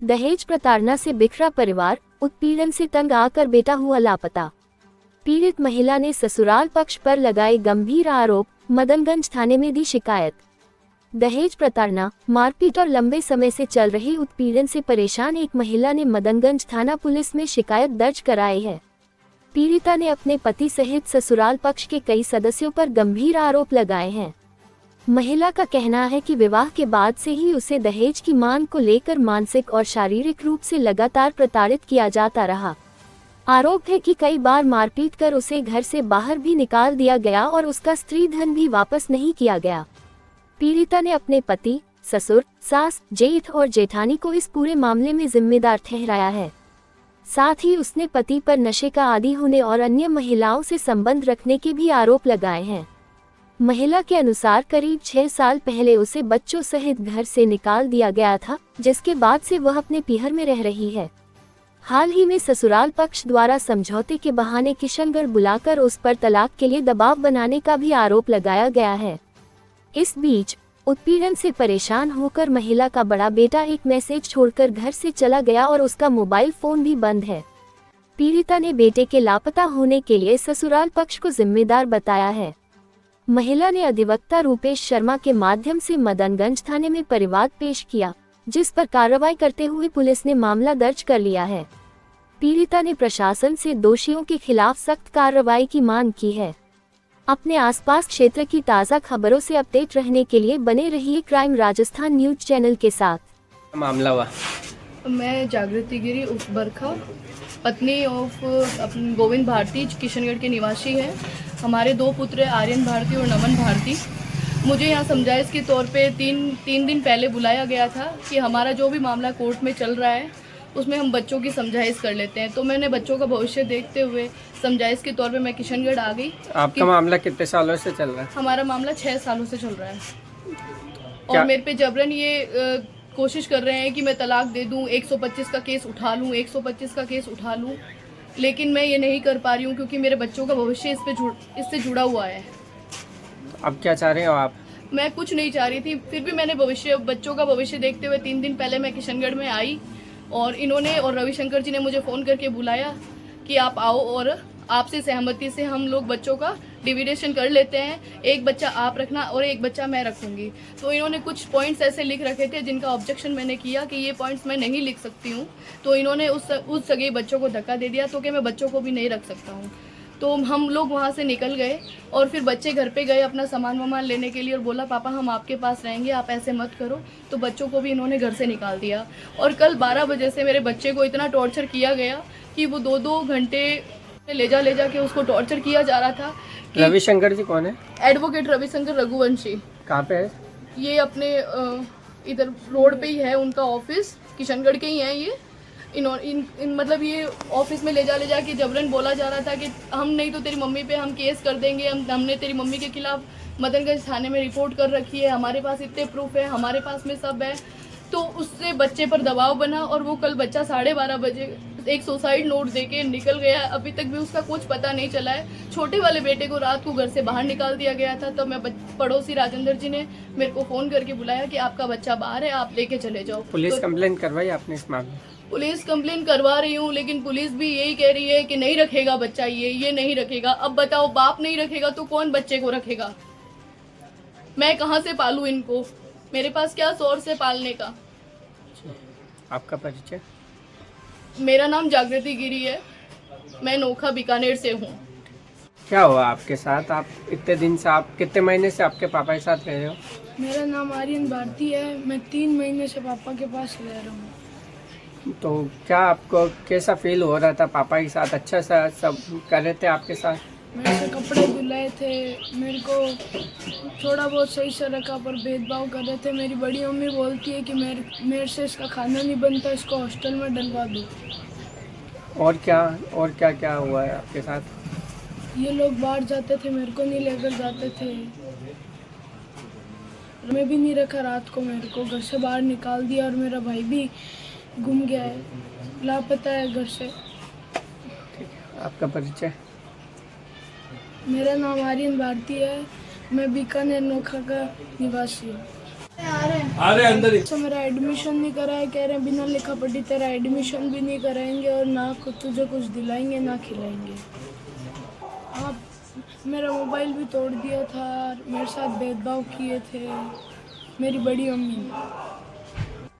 दहेज प्रताड़ना से बिखरा परिवार, उत्पीड़न से तंग आकर बेटा हुआ लापता। पीड़ित महिला ने ससुराल पक्ष पर लगाए गंभीर आरोप, मदनगंज थाने में दी शिकायत। दहेज प्रताड़ना, मारपीट और लंबे समय से चल रही उत्पीड़न से परेशान एक महिला ने मदनगंज थाना पुलिस में शिकायत दर्ज कराई है। पीड़िता ने अपने पति सहित ससुराल पक्ष के कई सदस्यों पर गंभीर आरोप लगाए हैं। महिला का कहना है कि विवाह के बाद से ही उसे दहेज की मांग को लेकर मानसिक और शारीरिक रूप से लगातार प्रताड़ित किया जाता रहा। आरोप है कि कई बार मारपीट कर उसे घर से बाहर भी निकाल दिया गया और उसका स्त्री धन भी वापस नहीं किया गया। पीड़िता ने अपने पति, ससुर, सास, जेठ और जेठानी को इस पूरे मामले में जिम्मेदार ठहराया है। साथ ही उसने पति पर नशे का आदी होने और अन्य महिलाओं से संबंध रखने के भी आरोप लगाए हैं। महिला के अनुसार करीब 6 साल पहले उसे बच्चों सहित घर से निकाल दिया गया था, जिसके बाद से वह अपने पीहर में रह रही है। हाल ही में ससुराल पक्ष द्वारा समझौते के बहाने किशनगढ़ बुलाकर उस पर तलाक के लिए दबाव बनाने का भी आरोप लगाया गया है। इस बीच उत्पीड़न से परेशान होकर महिला का बड़ा बेटा एक मैसेज छोड़कर घर से चला गया और उसका मोबाइल फोन भी बंद है। पीड़िता ने बेटे के लापता होने के लिए ससुराल पक्ष को जिम्मेदार बताया है। महिला ने अधिवक्ता रूपेश शर्मा के माध्यम से मदनगंज थाने में परिवाद पेश किया, जिस पर कार्रवाई करते हुए पुलिस ने मामला दर्ज कर लिया है। पीड़िता ने प्रशासन से दोषियों के खिलाफ सख्त कार्रवाई की मांग की है। अपने आसपास क्षेत्र की ताज़ा खबरों से अपडेट रहने के लिए बने रहिए क्राइम राजस्थान न्यूज चैनल के साथ। मामला हुआ। मैं जागृति गिरी उर्फ बरखा, पत्नी ऑफ गोविंद भारती, किशनगढ़ के निवासी हैं। हमारे 2 पुत्र आर्यन भारती और नमन भारती। मुझे यहाँ समझाइश के तौर पे तीन दिन पहले बुलाया गया था कि हमारा जो भी मामला कोर्ट में चल रहा है उसमें हम बच्चों की समझाइश कर लेते हैं। तो मैंने बच्चों का भविष्य देखते हुए समझाइश के तौर पे मैं किशनगढ़ आ गई। आपका मामला कितने सालों से चल रहा है? हमारा मामला 6 सालों से चल रहा है और मेरे पे जबरन ये कोशिश कर रहे हैं कि मैं तलाक दे दूं, 125 का केस उठा लूं, 125 का केस उठा लूं, लेकिन मैं ये नहीं कर पा रही हूं क्योंकि मेरे बच्चों का भविष्य इससे जुड़ा हुआ है। अब क्या चाह रहे हो आप? मैं कुछ नहीं चाह रही थी, फिर भी मैंने बच्चों का भविष्य देखते हुए 3 दिन पहले मैं किशनगढ़ में आई और इन्होंने और रविशंकर जी ने मुझे फ़ोन करके बुलाया कि आप आओ और आपसे सहमति से हम लोग बच्चों का डिविडेशन कर लेते हैं, एक बच्चा आप रखना और एक बच्चा मैं रखूंगी। तो इन्होंने कुछ पॉइंट्स ऐसे लिख रखे थे जिनका ऑब्जेक्शन मैंने किया कि ये पॉइंट्स मैं नहीं लिख सकती हूँ। तो इन्होंने उस सगे बच्चों को धक्का दे दिया तो कि मैं बच्चों को भी नहीं रख सकता हूँ। तो हम लोग वहाँ से निकल गए और फिर बच्चे घर पे गए अपना सामान लेने के लिए और बोला पापा हम आपके पास रहेंगे, आप ऐसे मत करो। तो बच्चों को भी इन्होंने घर से निकाल दिया और कल 12 बजे से मेरे बच्चे को इतना टॉर्चर किया गया कि वो 2-2 घंटे ले जा के उसको टॉर्चर किया जा रहा था। रविशंकर जी कौन है? एडवोकेट रविशंकर रघुवंशी। कहाँ पे है? ये अपने इधर रोड पे ही है उनका ऑफिस, किशनगढ़ के ही हैं ये। मतलब ये ऑफिस में ले जा के जबरन बोला जा रहा था कि हम नहीं तो तेरी मम्मी पे हम केस कर देंगे, हमने तेरी मम्मी के खिलाफ मदनगंज थाने में रिपोर्ट कर रखी है, हमारे पास इतने प्रूफ है, हमारे पास में सब है। तो उससे बच्चे पर दबाव बना और वो कल बच्चा 12:30 बजे एक सुसाइड नोट देके निकल गया। अभी तक भी उसका कुछ पता नहीं चला है। छोटे वाले बेटे को रात को घर से बाहर निकाल दिया गया था। तो मैं पड़ोसी राजेंद्र जी ने मेरे को फ़ोन करके बुलाया कि आपका बच्चा बाहर है, आप लेके चले जाओ। पुलिस कंप्लेंट करवाई आपने इस मामले? पुलिस कंप्लेंट करवा रही हूँ, लेकिन पुलिस भी यही कह रही है कि नहीं रखेगा बच्चा, ये नहीं रखेगा। अब बताओ, बाप नहीं रखेगा तो कौन बच्चे को रखेगा? मैं कहाँ से पालूं इनको? मेरे पास क्या सोर्स है पालने का? आपका परिचय? मेरा नाम जागृति गिरी है, मैं नोखा बीकानेर से हूँ। क्या हुआ आपके साथ? आप इतने दिन से, आप कितने महीने से आपके पापा के साथ रह रहे हो? मेरा नाम आर्यन भारती है, मैं 3 महीने से पापा के पास रह रहा हूँ। तो क्या आपको कैसा फील हो रहा था पापा के साथ? अच्छा सा सब कर रहे थे आपके साथ? मेरे से कपड़े धुलाए थे, मेरे को थोड़ा बहुत सही से रखा पर भेदभाव कर रहे थे। मेरी बड़ी मम्मी बोलती है कि मेरे से इसका खाना नहीं बनता, इसको हॉस्टल में डलवा दो। और क्या हुआ है आपके साथ? ये लोग बाहर जाते थे, मेरे को नहीं लेकर जाते थे। मैं भी नहीं रखा, रात को मेरे को घर से बाहर निकाल दिया और मेरा भाई भी गुम गया है, लापता है घर से। आपका परिचय? मेरा नाम आर्यन भारती है, मैं बीकानेर नोखा का निवासी हूँ। आ रहे अंदर ही। तो मेरा एडमिशन नहीं कराया, कह रहे हैं बिना लिखा पढ़ी तेरा एडमिशन भी नहीं कराएंगे और ना तुझे कुछ दिलाएंगे ना खिलाएंगे। आप मेरा मोबाइल भी तोड़ दिया था, मेरे साथ भेदभाव किए थे मेरी बड़ी अम्मी ने।